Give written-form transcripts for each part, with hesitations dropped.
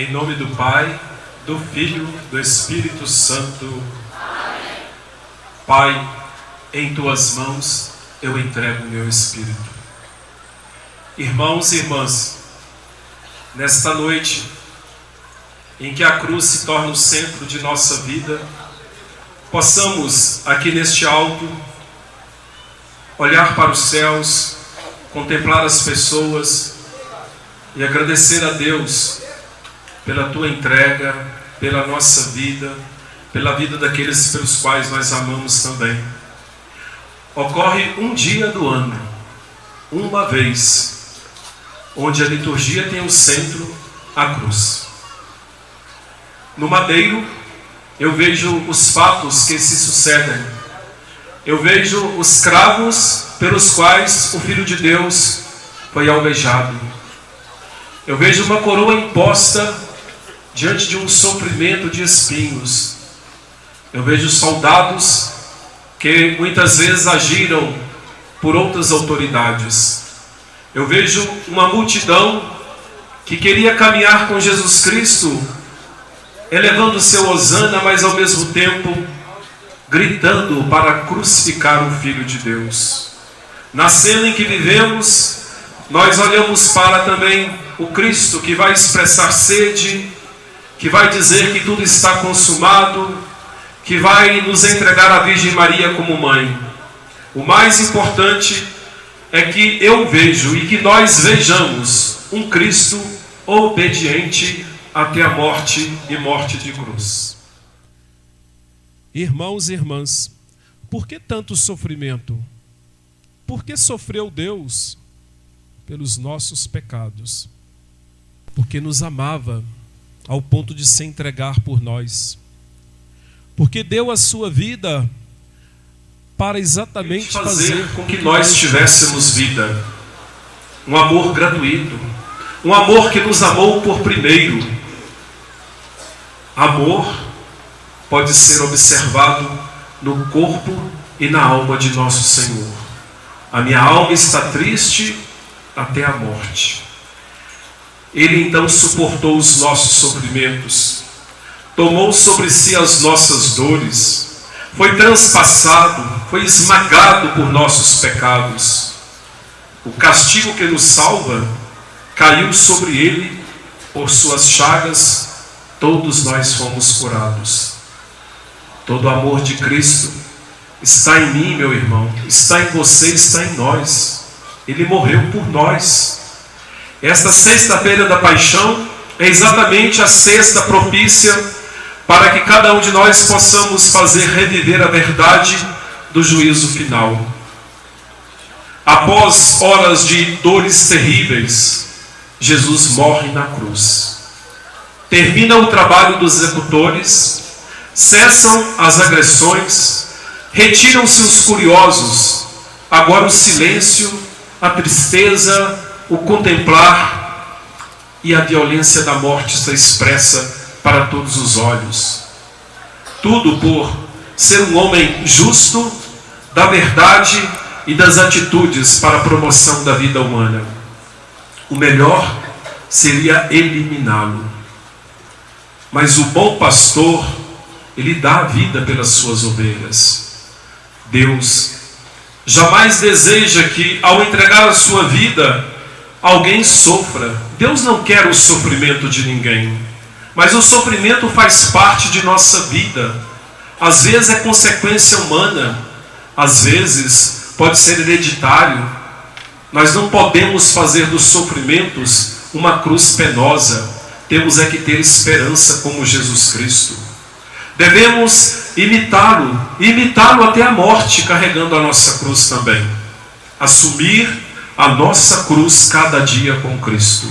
Em nome do Pai, do Filho, do Espírito Santo. Amém. Pai, em Tuas mãos eu entrego o meu espírito. Irmãos e irmãs, nesta noite em que a cruz se torna o centro de nossa vida, possamos aqui neste alto olhar para os céus, contemplar as pessoas e agradecer a Deus pela Tua entrega, pela nossa vida, pela vida daqueles pelos quais nós amamos também. Ocorre um dia do ano, uma vez, onde a liturgia tem o centro a cruz. No madeiro, eu vejo os fatos que se sucedem. Eu vejo os cravos pelos quais o Filho de Deus foi alvejado. Eu vejo uma coroa imposta diante de um sofrimento de espinhos. Eu vejo soldados que muitas vezes agiram por outras autoridades. Eu vejo uma multidão que queria caminhar com Jesus Cristo, elevando seu hosana, mas ao mesmo tempo gritando para crucificar o Filho de Deus. Na cena em que vivemos, nós olhamos para também o Cristo que vai expressar sede, que vai dizer que tudo está consumado, que vai nos entregar a Virgem Maria como mãe. O mais importante é que eu vejo e que nós vejamos um Cristo obediente até a morte e morte de cruz. Irmãos e irmãs, por que tanto sofrimento? Por que sofreu Deus? Pelos nossos pecados. Porque nos amava ao ponto de se entregar por nós. Porque deu a sua vida para exatamente fazer com que nós tivéssemos vida. Um amor gratuito. Um amor que nos amou por primeiro. Amor pode ser observado no corpo e na alma de nosso Senhor. A minha alma está triste até a morte. Ele então suportou os nossos sofrimentos, tomou sobre si as nossas dores, foi transpassado, foi esmagado por nossos pecados. O castigo que nos salva caiu sobre ele, por suas chagas todos nós fomos curados. Todo o amor de Cristo está em mim, meu irmão, está em você, está em nós. Ele morreu por nós. Esta sexta-feira da paixão é exatamente a sexta propícia para que cada um de nós possamos fazer reviver a verdade do juízo final. Após horas de dores terríveis, Jesus morre na cruz. Termina o trabalho dos executores, cessam as agressões, retiram-se os curiosos, agora o silêncio, a tristeza, o contemplar e a violência da morte está expressa para todos os olhos. Tudo por ser um homem justo, da verdade e das atitudes para a promoção da vida humana. O melhor seria eliminá-lo. Mas o bom pastor, ele dá a vida pelas suas ovelhas. Deus jamais deseja que, ao entregar a sua vida, alguém sofra. Deus não quer o sofrimento de ninguém, mas o sofrimento faz parte de nossa vida. Às vezes é consequência humana, às vezes pode ser hereditário. Nós não podemos fazer dos sofrimentos uma cruz penosa. Temos é que ter esperança como Jesus Cristo. Devemos imitá-lo até a morte, carregando a nossa cruz também. Assumir a nossa cruz cada dia com Cristo.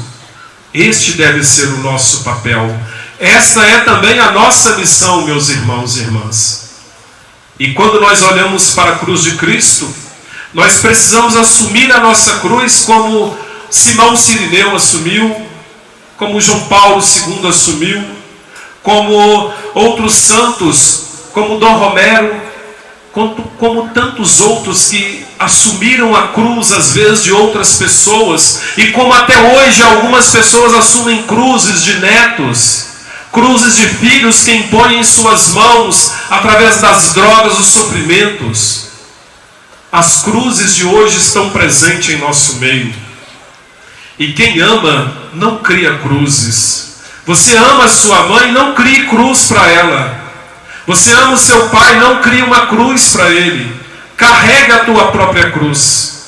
Este deve ser o nosso papel. Esta é também a nossa missão, meus irmãos e irmãs. E quando nós olhamos para a cruz de Cristo, nós precisamos assumir a nossa cruz como Simão Cirineu assumiu, como João Paulo II assumiu, como outros santos, como Dom Romero, como tantos outros que assumiram a cruz às vezes de outras pessoas, e como até hoje algumas pessoas assumem cruzes de netos, cruzes de filhos que impõem em suas mãos, através das drogas, os sofrimentos. As cruzes de hoje estão presentes em nosso meio. E quem ama não cria cruzes. Você ama a sua mãe, não crie cruz para ela. Você ama o seu pai, não crie uma cruz para ele. Carrega a tua própria cruz.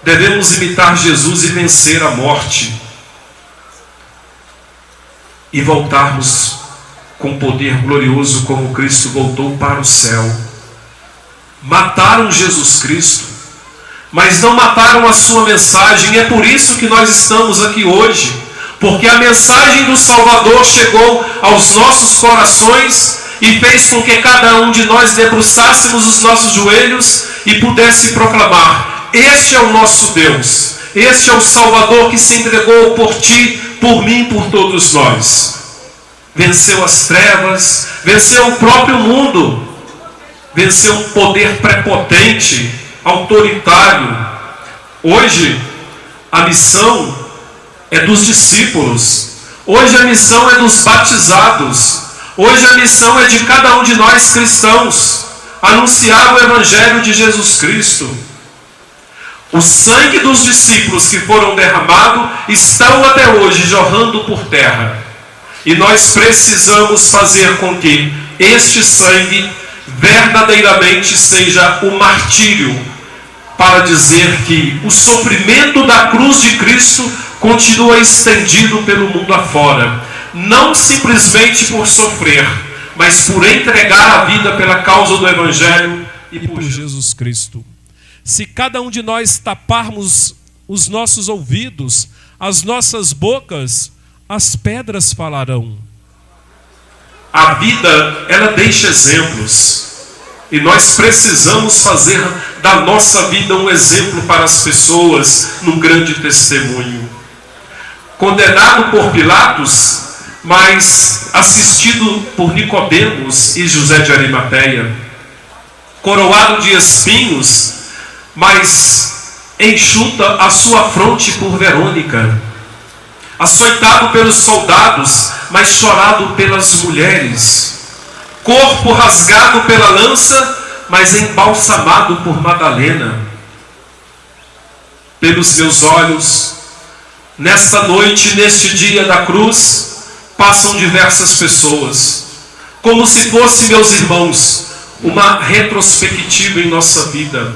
Devemos imitar Jesus e vencer a morte. E voltarmos com poder glorioso como Cristo voltou para o céu. Mataram Jesus Cristo, mas não mataram a sua mensagem. E é por isso que nós estamos aqui hoje, porque a mensagem do Salvador chegou aos nossos corações e fez com que cada um de nós debruçássemos os nossos joelhos e pudesse proclamar: este é o nosso Deus, este é o Salvador que se entregou por ti, por mim, por todos nós. Venceu as trevas, venceu o próprio mundo, venceu um poder prepotente, autoritário. Hoje a missão é dos discípulos, hoje a missão é dos batizados, hoje a missão é de cada um de nós cristãos, anunciar o Evangelho de Jesus Cristo. O sangue dos discípulos que foram derramados estão até hoje jorrando por terra. E nós precisamos fazer com que este sangue verdadeiramente seja o martírio, para dizer que o sofrimento da cruz de Cristo continua estendido pelo mundo afora. Não simplesmente por sofrer, mas por entregar a vida pela causa do Evangelho e por Jesus Cristo. Se cada um de nós taparmos os nossos ouvidos, as nossas bocas, as pedras falarão. A vida, ela deixa exemplos. E nós precisamos fazer da nossa vida um exemplo para as pessoas, num grande testemunho. Condenado por Pilatos, mas assistido por Nicodemos e José de Arimateia. Coroado de espinhos, mas enxuta a sua fronte por Verônica. Açoitado pelos soldados, mas chorado pelas mulheres. Corpo rasgado pela lança, mas embalsamado por Madalena. Pelos meus olhos, nesta noite, neste dia da cruz, passam diversas pessoas, como se fossem meus irmãos, uma retrospectiva em nossa vida.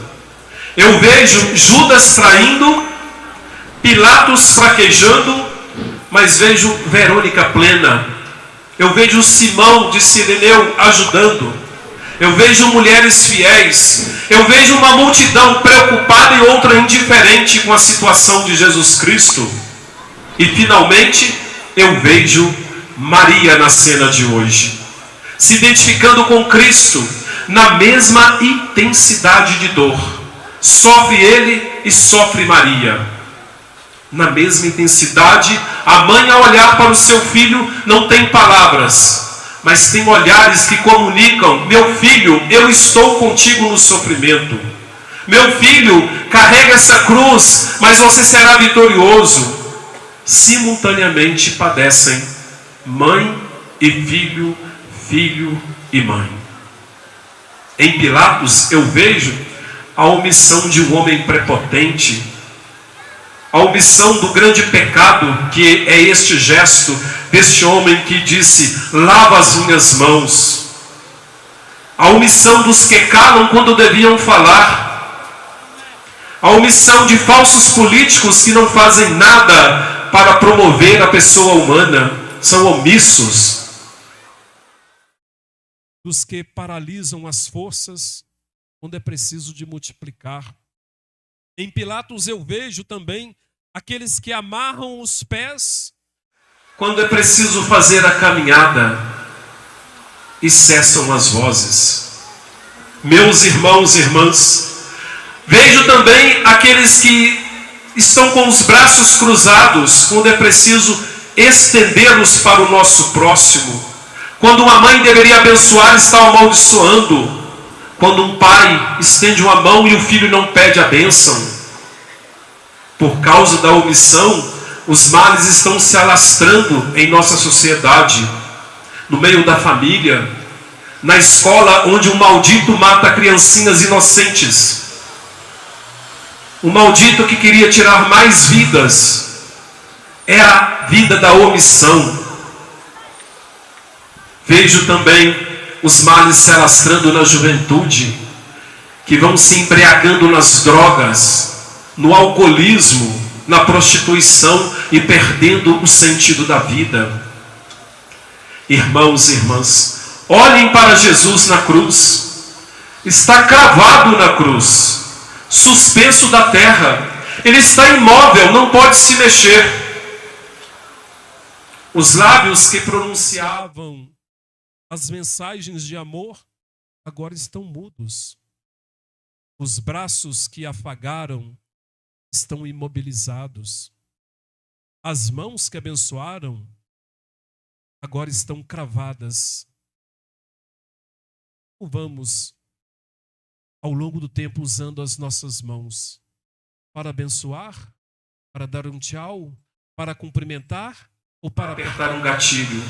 Eu vejo Judas traindo, Pilatos fraquejando, mas vejo Verônica plena. Eu vejo Simão de Cireneu ajudando. Eu vejo mulheres fiéis. Eu vejo uma multidão preocupada e outra indiferente com a situação de Jesus Cristo. E finalmente eu vejo Maria na cena de hoje, se identificando com Cristo na mesma intensidade de dor. Sofre ele e sofre Maria. Na mesma intensidade, a mãe, ao olhar para o seu filho, não tem palavras, mas tem olhares que comunicam: meu filho, eu estou contigo no sofrimento. Meu filho, carrega essa cruz, mas você será vitorioso. Simultaneamente padecem mãe e filho, filho e mãe. Em Pilatos eu vejo a omissão de um homem prepotente, a omissão do grande pecado, que é este gesto deste homem que disse: lava as minhas mãos. A omissão dos que calam quando deviam falar. A omissão de falsos políticos que não fazem nada para promover a pessoa humana. São omissos. Dos que paralisam as forças quando é preciso de multiplicar. Em Pilatos eu vejo também aqueles que amarram os pés quando é preciso fazer a caminhada e cessam as vozes. Meus irmãos e irmãs, vejo também aqueles que estão com os braços cruzados quando é preciso estendê-los para o nosso próximo. Quando uma mãe deveria abençoar, está amaldiçoando. Quando um pai estende uma mão e o filho não pede a bênção, por causa da omissão, os males estão se alastrando em nossa sociedade, no meio da família, na escola onde um maldito mata criancinhas inocentes. Um maldito que queria tirar mais vidas. É a vida da omissão. Vejo também os males se alastrando na juventude, que vão se embriagando nas drogas, no alcoolismo, na prostituição e perdendo o sentido da vida. Irmãos e irmãs, olhem para Jesus na cruz. Está cravado na cruz, suspenso da terra. Ele está imóvel, não pode se mexer. Os lábios que pronunciavam as mensagens de amor agora estão mudos. Os braços que afagaram estão imobilizados. As mãos que abençoaram agora estão cravadas. Vamos, ao longo do tempo, usando as nossas mãos para abençoar, para dar um tchau, para cumprimentar ou para apertar um gatilho?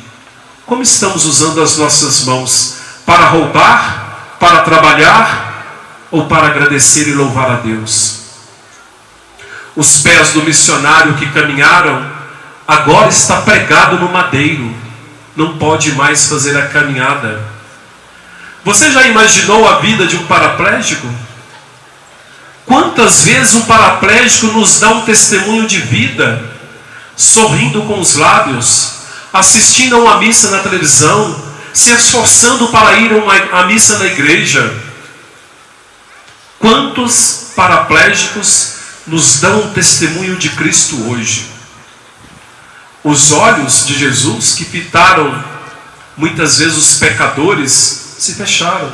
Como estamos usando as nossas mãos? Para roubar, para trabalhar ou para agradecer e louvar a Deus? Os pés do missionário que caminharam, agora está pregado no madeiro. Não pode mais fazer a caminhada. Você já imaginou a vida de um paraplégico? Quantas vezes um paraplégico nos dá um testemunho de vida, sorrindo com os lábios, assistindo a uma missa na televisão, se esforçando para ir à missa na igreja? Quantos paraplégicos nos dão um testemunho de Cristo hoje? Os olhos de Jesus, que fitaram muitas vezes os pecadores, se fecharam.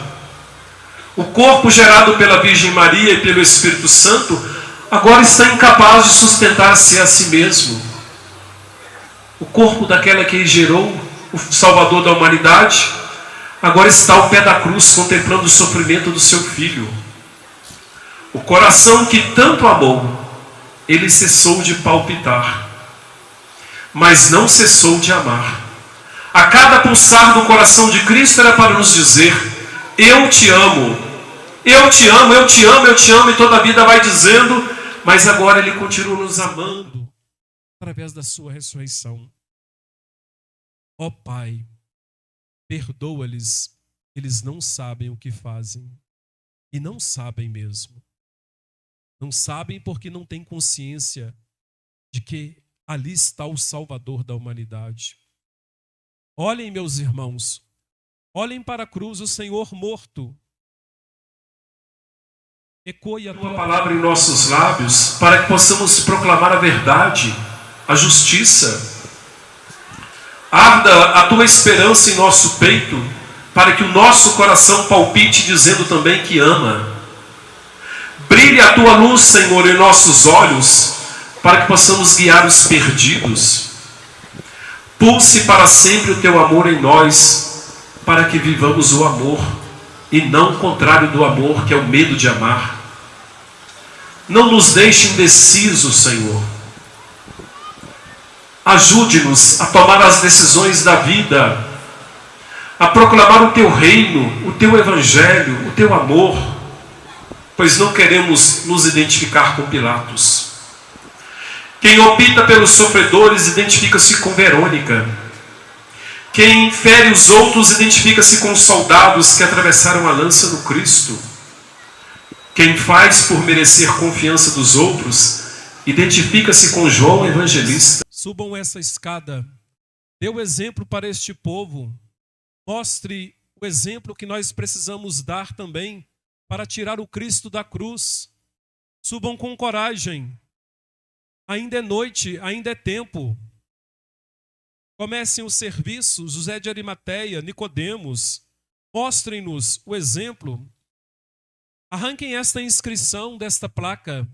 O corpo gerado pela Virgem Maria e pelo Espírito Santo agora está incapaz de sustentar-se a si mesmo. O corpo daquela que gerou o Salvador da humanidade agora está ao pé da cruz, contemplando o sofrimento do seu filho. O coração que tanto amou, ele cessou de palpitar, mas não cessou de amar. A cada pulsar do coração de Cristo era para nos dizer: eu te amo, eu te amo, eu te amo, eu te amo, e toda a vida vai dizendo, mas agora ele continua nos amando através da sua ressurreição. Ó Pai, perdoa-lhes, eles não sabem o que fazem, e não sabem mesmo. Não sabem porque não têm consciência de que ali está o Salvador da humanidade. Olhem, meus irmãos, olhem para a cruz, o Senhor morto. Ecoe a tua palavra em nossos lábios, para que possamos proclamar a verdade, a justiça. Arda a tua esperança em nosso peito, para que o nosso coração palpite dizendo também que ama. Brilhe a tua luz, Senhor, em nossos olhos, para que possamos guiar os perdidos. Pulse para sempre o teu amor em nós, para que vivamos o amor, e não o contrário do amor, que é o medo de amar. Não nos deixe indecisos, Senhor. Ajude-nos a tomar as decisões da vida, a proclamar o teu reino, o teu evangelho, o teu amor, pois não queremos nos identificar com Pilatos. Quem opta pelos sofredores identifica-se com Verônica. Quem fere os outros identifica-se com os soldados que atravessaram a lança no Cristo. Quem faz por merecer confiança dos outros identifica-se com João Evangelista. Subam essa escada, dê o exemplo para este povo, mostre o exemplo que nós precisamos dar também para tirar o Cristo da cruz. Subam com coragem. Ainda é noite, ainda é tempo. Comecem o serviço, José de Arimateia, Nicodemos, mostrem-nos o exemplo. Arranquem esta inscrição desta placa.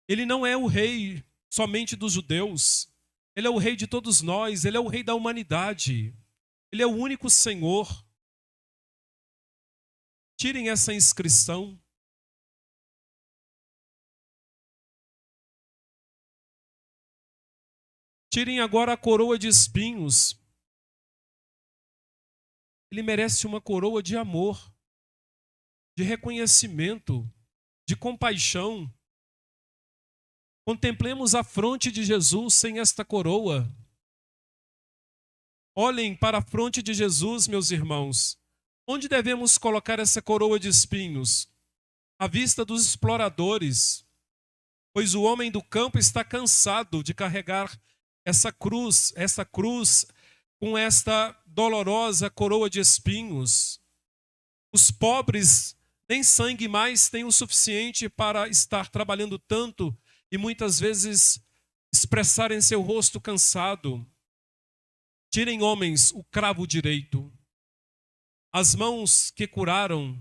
Ele não é o rei somente dos judeus, ele é o rei de todos nós, ele é o rei da humanidade, ele é o único Senhor. Tirem essa inscrição. Tirem agora a coroa de espinhos. Ele merece uma coroa de amor, de reconhecimento, de compaixão. Contemplemos a fronte de Jesus sem esta coroa. Olhem para a fronte de Jesus, meus irmãos. Onde devemos colocar essa coroa de espinhos? À vista dos exploradores, pois o homem do campo está cansado de carregar essa cruz com esta dolorosa coroa de espinhos. Os pobres nem sangue mais têm o suficiente para estar trabalhando tanto e muitas vezes expressarem seu rosto cansado. Tirem, homens, o cravo direito. As mãos que curaram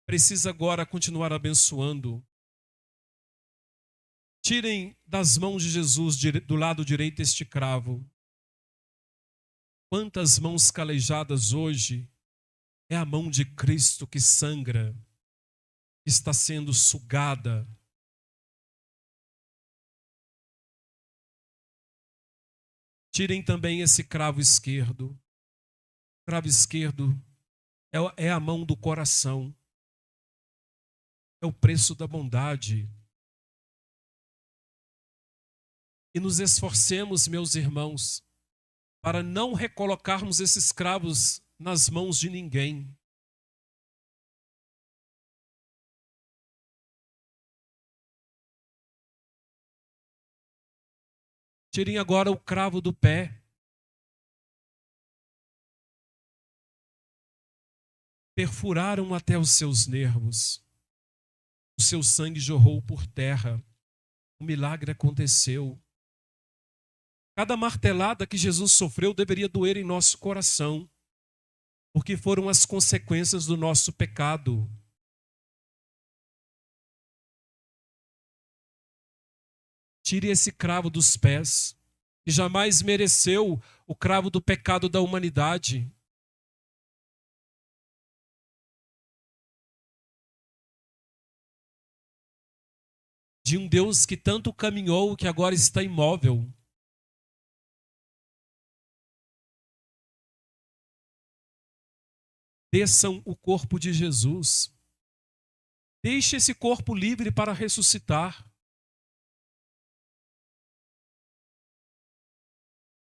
precisa agora continuar abençoando. Tirem das mãos de Jesus do lado direito este cravo. Quantas mãos calejadas hoje é a mão de Cristo que sangra, que está sendo sugada. Tirem também esse cravo esquerdo. O cravo esquerdo é a mão do coração. É o preço da bondade. E nos esforcemos, meus irmãos, para não recolocarmos esses cravos nas mãos de ninguém. Tirem agora o cravo do pé. Perfuraram até os seus nervos. O seu sangue jorrou por terra. O milagre aconteceu. Cada martelada que Jesus sofreu deveria doer em nosso coração, porque foram as consequências do nosso pecado. Tire esse cravo dos pés, que jamais mereceu o cravo do pecado da humanidade. De um Deus que tanto caminhou, que agora está imóvel. Desçam o corpo de Jesus. Deixe esse corpo livre para ressuscitar.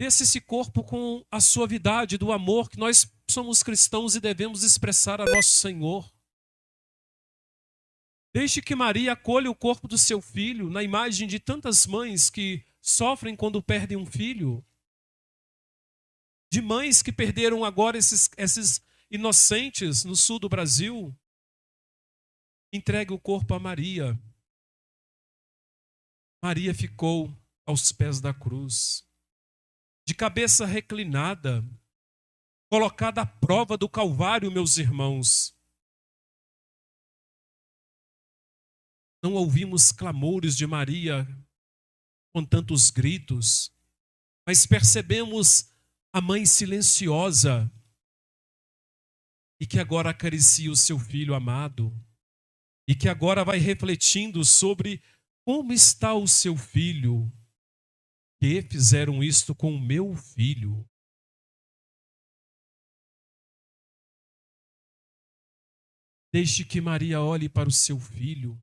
Desça esse corpo com a suavidade do amor que nós somos cristãos e devemos expressar a nosso Senhor. Deixe que Maria acolha o corpo do seu filho na imagem de tantas mães que sofrem quando perdem um filho. De mães que perderam agora esses inocentes no sul do Brasil. Entregue o corpo a Maria. Maria ficou aos pés da cruz, de cabeça reclinada, colocada à prova do Calvário, meus irmãos. Não ouvimos clamores de Maria com tantos gritos, mas percebemos a mãe silenciosa e que agora acaricia o seu filho amado e que agora vai refletindo sobre como está o seu filho. Que fizeram isto com o meu filho? Deixe que Maria olhe para o seu filho.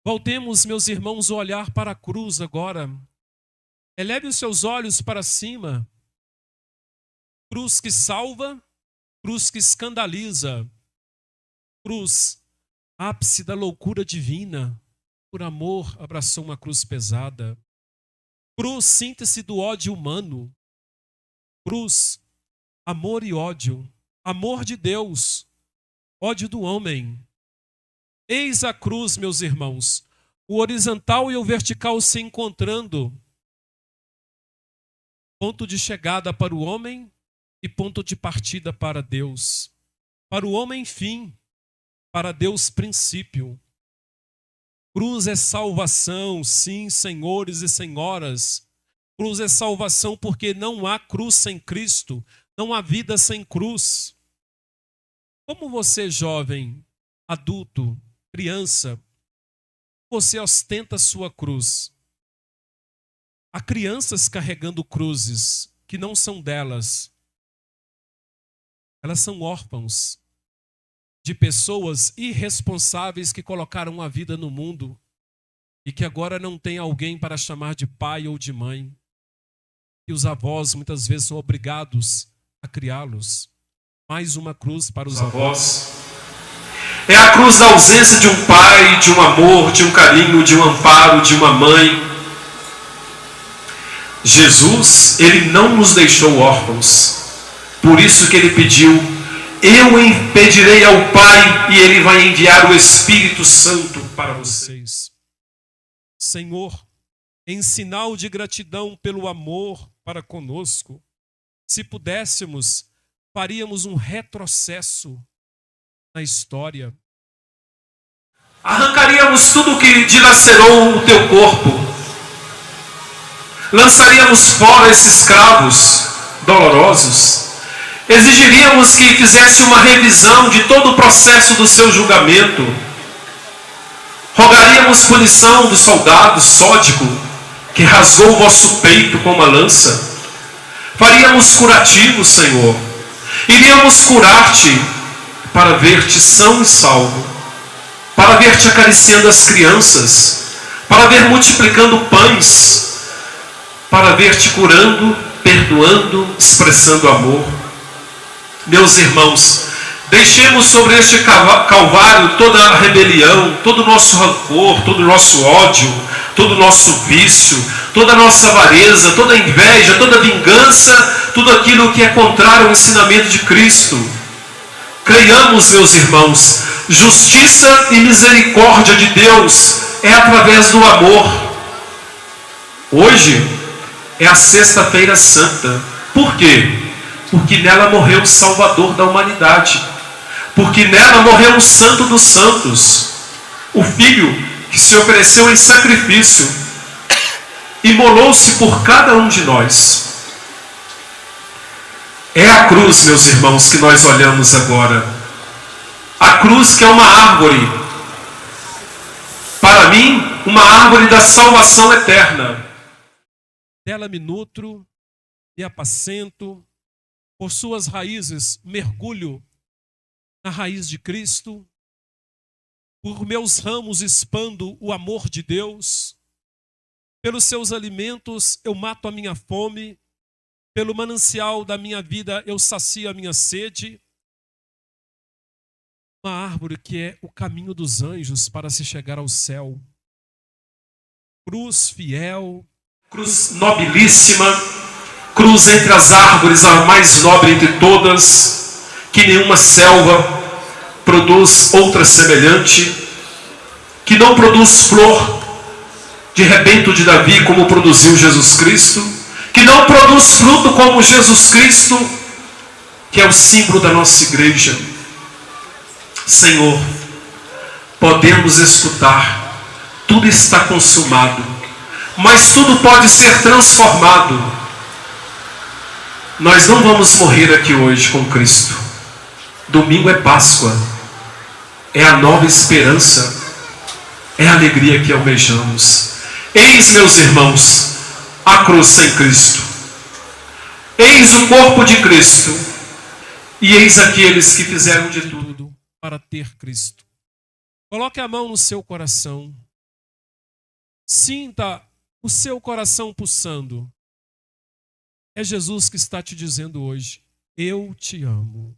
Voltemos, meus irmãos, o olhar para a cruz agora. Eleve os seus olhos para cima. Cruz que salva, cruz que escandaliza. Cruz, ápice da loucura divina. Por amor, abraçou uma cruz pesada. Cruz, síntese do ódio humano. Cruz, amor e ódio. Amor de Deus, ódio do homem. Eis a cruz, meus irmãos, o horizontal e o vertical se encontrando. Ponto de chegada para o homem e ponto de partida para Deus. Para o homem, fim. Para Deus, princípio. Cruz é salvação, sim, senhores e senhoras. Cruz é salvação porque não há cruz sem Cristo, não há vida sem cruz. Como você, jovem, adulto, criança, você ostenta sua cruz. Há crianças carregando cruzes que não são delas. Elas são órfãos de pessoas irresponsáveis que colocaram a vida no mundo e que agora não tem alguém para chamar de pai ou de mãe. E os avós muitas vezes são obrigados a criá-los. Mais uma cruz para os avós. É a cruz da ausência de um pai, de um amor, de um carinho, de um amparo, de uma mãe. Jesus, ele não nos deixou órfãos. Por isso que ele pediu: eu pedirei ao Pai e ele vai enviar o Espírito Santo para vocês. Senhor, em sinal de gratidão pelo amor para conosco, se pudéssemos, faríamos um retrocesso na história. Arrancaríamos tudo que dilacerou o teu corpo. Lançaríamos fora esses cravos dolorosos. Exigiríamos que fizesse uma revisão de todo o processo do seu julgamento. Rogaríamos punição do soldado sódico que rasgou o vosso peito com uma lança. Faríamos curativo, Senhor. Iríamos curar-te para ver-te são e salvo, para ver-te acariciando as crianças, para ver multiplicando pães, para ver-te curando, perdoando, expressando amor. Meus irmãos, deixemos sobre este calvário toda a rebelião, todo o nosso rancor, todo o nosso ódio, todo o nosso vício, toda a nossa avareza, toda a inveja, toda a vingança, tudo aquilo que é contrário ao ensinamento de Cristo. Creiamos, meus irmãos, justiça e misericórdia de Deus é através do amor. Hoje é a Sexta-feira Santa. Por quê? Porque nela morreu o Salvador da humanidade. Porque nela morreu o Santo dos Santos, o Filho que se ofereceu em sacrifício, imolou-se por cada um de nós. É a cruz, meus irmãos, que nós olhamos agora. A cruz que é uma árvore. Para mim, uma árvore da salvação eterna. Dela me nutro, me apacento, por suas raízes mergulho na raiz de Cristo, por meus ramos expando o amor de Deus, pelos seus alimentos eu mato a minha fome, pelo manancial da minha vida eu sacio a minha sede. Uma árvore que é o caminho dos anjos para se chegar ao céu. Cruz fiel. Cruz nobilíssima. Cruz entre as árvores, a mais nobre entre todas, que nenhuma selva produz outra semelhante, que não produz flor de rebento de Davi como produziu Jesus Cristo, que não produz fruto como Jesus Cristo, que é o símbolo da nossa igreja. Senhor, podemos escutar, tudo está consumado, mas tudo pode ser transformado. Nós não vamos morrer aqui hoje com Cristo. Domingo é Páscoa, é a nova esperança, é a alegria que almejamos. Eis, meus irmãos, a cruz sem Cristo. Eis o corpo de Cristo. E eis aqueles que fizeram de tudo para ter Cristo. Coloque a mão no seu coração. Sinta o seu coração pulsando. É Jesus que está te dizendo hoje: eu te amo.